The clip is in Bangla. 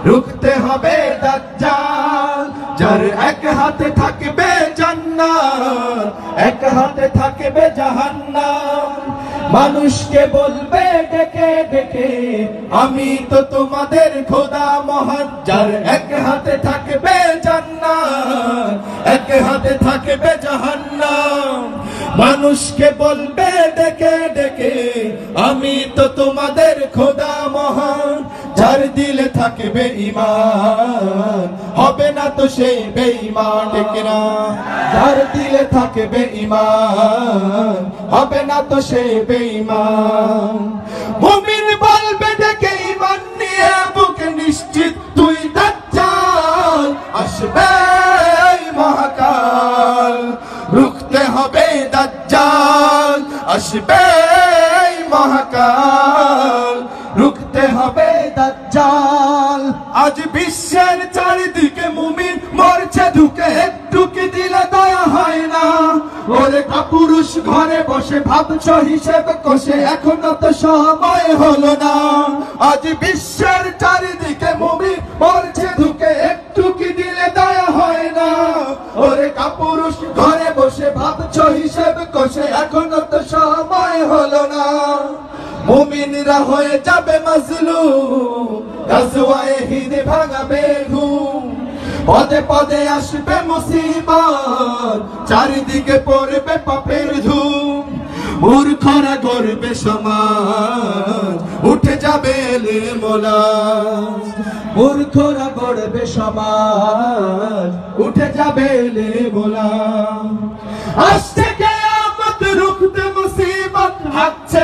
রুখতে হবে দাজ্জাল। যার এক হাতে থাকবে জান্নাত, এক হাতে থাকবে জাহান্নাম। মানুষকে বলবে ডেকে ডেকে, আমি তো তোমাদের খোদা মহান। যার এক হাতে থাকবে জান্নাত, এক হাতে থাকবে জাহান্নাম। মানুষকে বলবে ডেকে ডেকে, আমি তো তোমাদের খোদা মহান। যার দিলে থাকবে ঈমান, হবে না তো সেই বেঈমান, ঠিক না? যার দিলে থাকবে ঈমান, হবে না তো সেই বেঈমান। মুমিন বলবে ডেকে ঈমান নিয়ে বুকে নিশ্চিত, তুই দাজ্জাল আসবে মহাকাল। রুখতে হবে দাজ্জাল, আসবে মহাকাল। রুখতে হবে দাজ্জাল। আজ বিশ্বের চারিদিকে মুমিন মরছে ঢুকে, একটু কি দিলে দয়া হয় না? ওরে কাপুরুষ ঘরে বসে ভাবছো হিসেব কষে, এখনো তো সময় হলো না। আজ বিশ্বের চারিদিকে মুমিন মরছে ঢুকে, একটু কি দিলে দয়া হয় না? ওরে কাপুরুষ ঘরে বসে ভাবছো হিসেব কষে, এখনো তো সময় হলো না। মুমিনরা হয়ে যাবে মাজলুম, গাজওয়ায়ে হিন্দ ভাঙাবে ঘুম। পদে পদে আসবে মুসিবত, চারিদিকে পড়বে পাপের ধুম। মূর্খরা গড়বে সমাজ, উঠে যাবে ইলম ওলাদ। মূর্খরা গড়বে সমাজ, উঠে যাবে ইলম ওলাদ। আসছে কিয়ামত, রুখতে মুসিবত, হাঁটছে